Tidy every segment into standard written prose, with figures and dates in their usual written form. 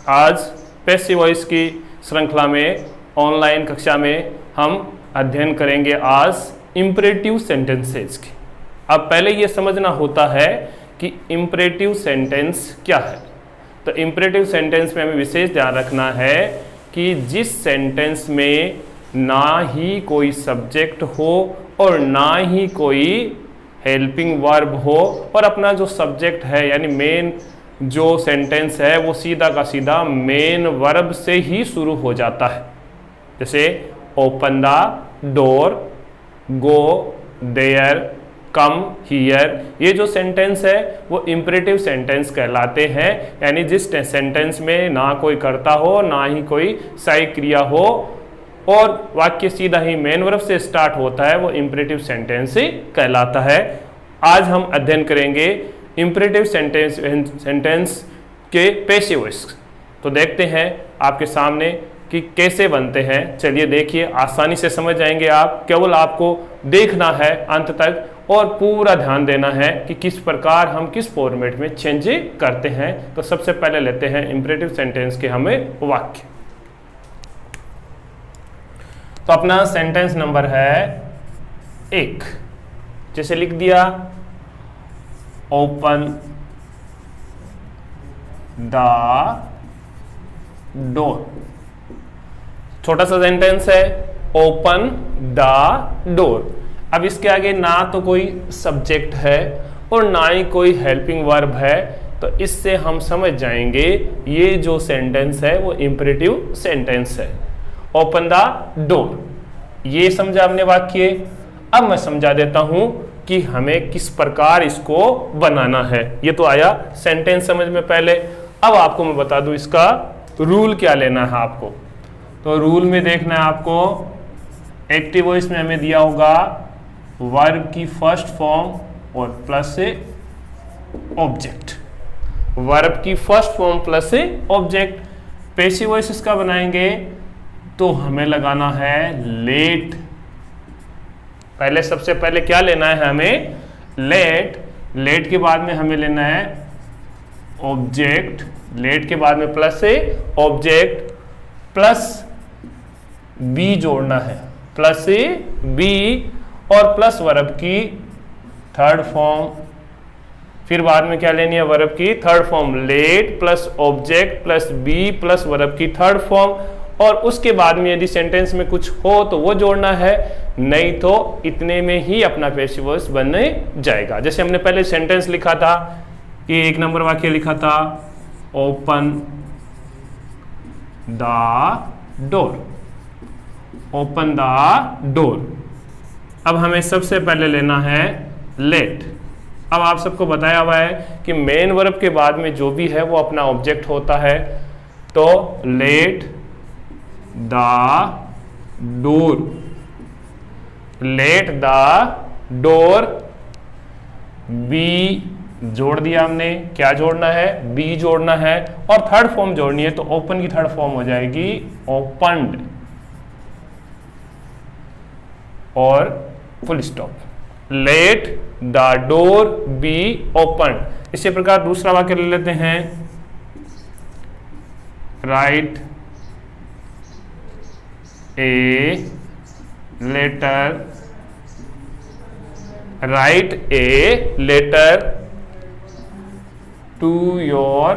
आज passive voice की श्रृंखला में ऑनलाइन कक्षा में हम अध्ययन करेंगे आज इंपरेटिव सेंटेंसेस की। अब पहले ये समझना होता है कि इंपरेटिव सेंटेंस क्या है। तो इंपरेटिव सेंटेंस में हमें विशेष ध्यान रखना है कि जिस सेंटेंस में ना ही कोई सब्जेक्ट हो और ना ही कोई हेल्पिंग वर्ब हो और अपना जो सब्जेक्ट है यानी मेन जो सेंटेंस है वो सीधा का सीधा मेन वर्ब से ही शुरू हो जाता है। जैसे open the door, go there, come here, ये जो सेंटेंस है वो इंपरेटिव सेंटेंस कहलाते हैं। यानी जिस सेंटेंस में ना कोई कर्ता हो ना ही कोई सहायक क्रिया हो और वाक्य सीधा ही मेन वर्ब से स्टार्ट होता है, वो इंपरेटिव सेंटेंस ही कहलाता है। आज हम अध्ययन करेंगे इंपरेटिव सेंटेंस के पैसिव वॉइस। तो देखते हैं आपके सामने कि कैसे बनते हैं। चलिए देखिए, आसानी से समझ जाएंगे आप। केवल आपको देखना है अंत तक और पूरा ध्यान देना है कि किस प्रकार हम किस फॉर्मेट में चेंज करते हैं। तो सबसे पहले लेते हैं इंपरेटिव सेंटेंस के हमें वाक्य। तो अपना सेंटेंस नंबर है 1। जैसे लिख दिया ओपन द डोर। छोटा सा सेंटेंस है, ओपन द डोर। अब इसके आगे ना तो कोई सब्जेक्ट है और ना ही कोई हेल्पिंग वर्ब है, तो इससे हम समझ जाएंगे ये जो सेंटेंस है वो इंपरेटिव सेंटेंस है। ओपन द डोर, ये समझा हमने वाक्य। अब मैं समझा देता हूं कि हमें किस प्रकार इसको बनाना है। ये तो आया सेंटेंस समझ में पहले। अब आपको मैं बता दूं इसका रूल क्या लेना है आपको। तो रूल में देखना है आपको, एक्टिव वॉइस में हमें दिया होगा वर्ब की फर्स्ट फॉर्म और प्लस से ऑब्जेक्ट। वर्ब की फर्स्ट फॉर्म प्लस से ऑब्जेक्ट। पैसिव वॉइस इसका बनाएंगे तो हमें लगाना है लेट। पहले सबसे पहले क्या लेना है हमें? लेट। लेट के बाद में हमें लेना है ऑब्जेक्ट। लेट के बाद में प्लस से ऑब्जेक्ट प्लस बी जोड़ना है, प्लस से बी और प्लस वर्ब की थर्ड फॉर्म। फिर बाद में क्या लेनी है? वर्ब की third form. Let plus object plus be plus verb की थर्ड फॉर्म। और उसके बाद में यदि सेंटेंस में कुछ हो तो वो जोड़ना है, नहीं तो इतने में ही अपना पैसिव वॉइस बनने जाएगा। जैसे हमने पहले सेंटेंस लिखा था कि 1 नंबर वाक्य लिखा था open the door. Open the door. अब हमें सबसे पहले लेना है लेट। अब आप सबको बताया हुआ है कि मेन वर्ब के बाद में जो भी है वो अपना ऑब्जेक्ट होता है। तो let the door. Let the door be जोड़ दिया हमने। क्या जोड़ना है? बी जोड़ना है और थर्ड फॉर्म जोड़नी है। तो ओपन की थर्ड फॉर्म हो जाएगी ओपन्ड और full stop. Let the door be opened. इसी प्रकार दूसरा वाक्य ले लेते हैं, write a letter. Write a letter to your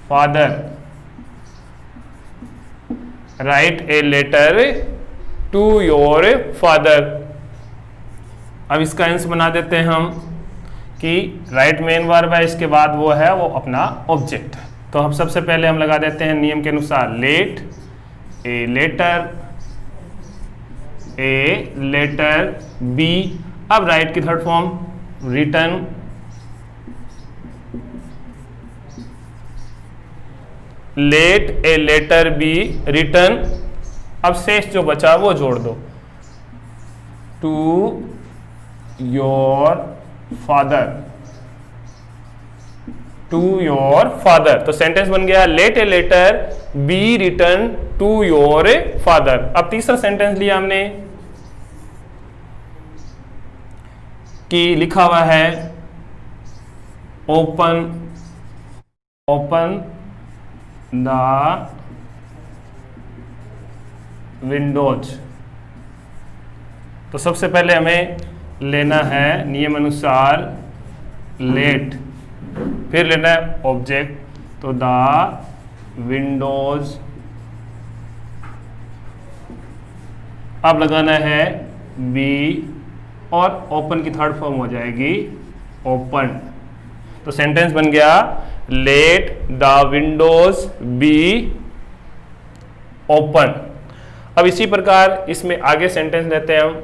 father. Write a letter to your father. अब इसका आंसर बना देते हैं हम कि राइट मेन वर्ब है, इसके बाद वो है वो अपना ऑब्जेक्ट है। तो हम सबसे पहले हम लगा देते हैं नियम के अनुसार लेट ए लेटर बी। अब राइट की third form written. Let a letter be written. अब शेष जो बचा वो जोड़ दो, to your father. To your father. तो सेंटेंस बन गया let a letter be written to your father. अब तीसरा सेंटेंस लिया हमने कि लिखा हुआ है ओपन ओपन द विंडोज। तो सबसे पहले हमें लेना है नियम अनुसार लेट, फिर लेना है ऑब्जेक्ट, तो द विंडोज, अब लगाना है बी और ओपन की थर्ड फॉर्म हो जाएगी ओपन। तो सेंटेंस बन गया let the Windows be open. अब इसी प्रकार इसमें आगे सेंटेंस लेते हैं हम,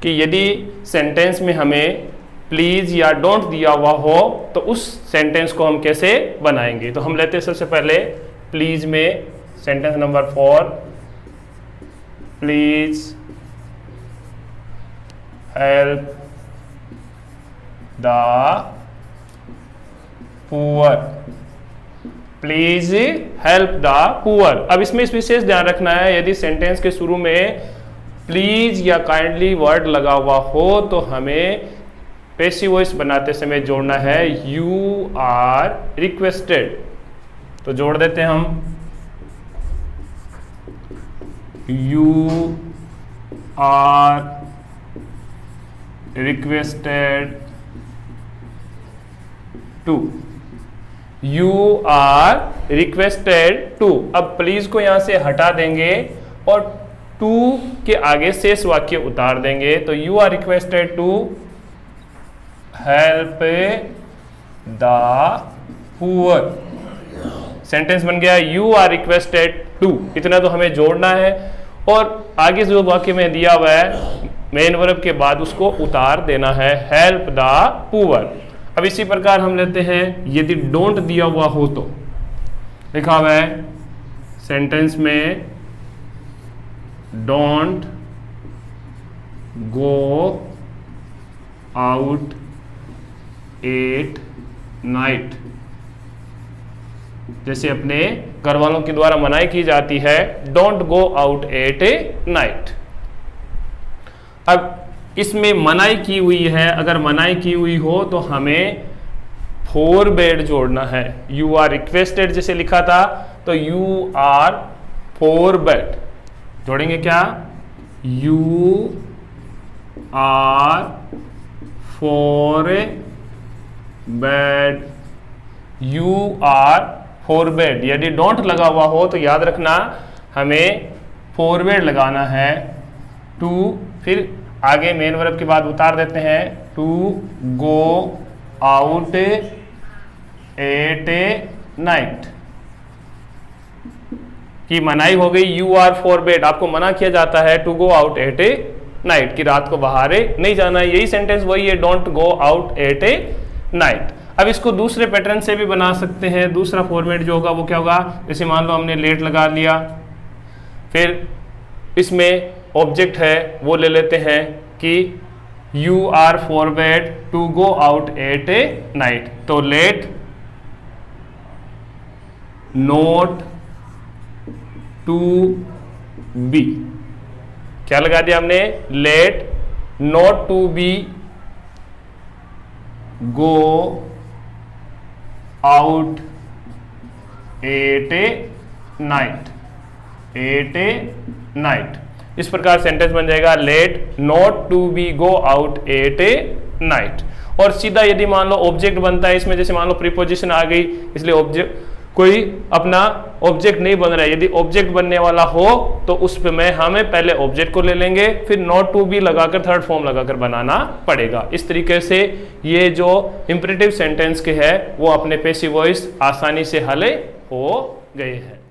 कि यदि सेंटेंस में हमें प्लीज या डोंट दिया हुआ हो तो उस सेंटेंस को हम कैसे बनाएंगे। तो हम लेते हैं सबसे पहले प्लीज में sentence number 4, please help the poor, please help the poor. अब इसमें इस विशेष ध्यान रखना है, यदि सेंटेंस के शुरू में प्लीज या काइंडली वर्ड लगा हुआ हो तो हमें पैसिव वॉइस बनाते समय जोड़ना है यू आर रिक्वेस्टेड। तो जोड़ देते हैं हम you are requested to, you are requested to. अब प्लीज को यहां से हटा देंगे और टू के आगे शेष वाक्य उतार देंगे। तो you are requested to help the poor. Sentence बन गया यू आर रिक्वेस्टेड टू। इतना तो हमें जोड़ना है और आगे जो वाक्य में दिया हुआ है मेन वर्ब के बाद उसको उतार देना है, हेल्प द पुअर। अब इसी प्रकार हम लेते हैं यदि डोंट दिया हुआ हो तो लिखा हुआ है सेंटेंस में don't go out at night. जैसे अपने घर वालों के द्वारा मनाही की जाती है don't go out at night. अब इसमें मनाही की हुई है, अगर मनाही की हुई हो तो हमें फोरबेड जोड़ना है। यू आर रिक्वेस्टेड जैसे लिखा था तो यू आर फोरबेड जोड़ेंगे क्या, यू आर फोरबेड, यू आर फोरबेड। यदि डोंट लगा हुआ हो तो याद रखना हमें फोरबेड लगाना है टू, फिर आगे मेन वर्ब के बाद उतार देते हैं to go out at night की मनाही हो गई। यू आर फोरबेड, आपको मना किया जाता है to go out at night की रात को बाहर नहीं जाना है। यही सेंटेंस वही है don't go out at night. अब इसको दूसरे पैटर्न से भी बना सकते हैं। दूसरा फॉर्मेट जो होगा वो क्या होगा, जैसे मान लो हमने लेट लगा लिया, फिर इसमें ऑब्जेक्ट है वो ले लेते हैं कि you are forbade to go out at night. तो लेट नोट टू बी, क्या लगा दिया हमने, let not to be go out at night, at night. इस प्रकार सेंटेंस बन जाएगा let not to be go out at night. और सीधा यदि मान लो ऑब्जेक्ट बनता है इसमें, जैसे मान लो प्रीपोजिशन आ गई, इसलिए ऑब्जेक्ट कोई अपना ऑब्जेक्ट नहीं बन रहा है। यदि ऑब्जेक्ट बनने वाला हो तो उस पे में हमें पहले ऑब्जेक्ट को ले लेंगे, फिर नॉट टू बी लगाकर थर्ड फॉर्म लगाकर बनाना पड़ेगा। इस तरीके से ये जो इंपरेटिव सेंटेंस के है वो अपने पैसिव वॉइस आसानी से हल हो गए हैं।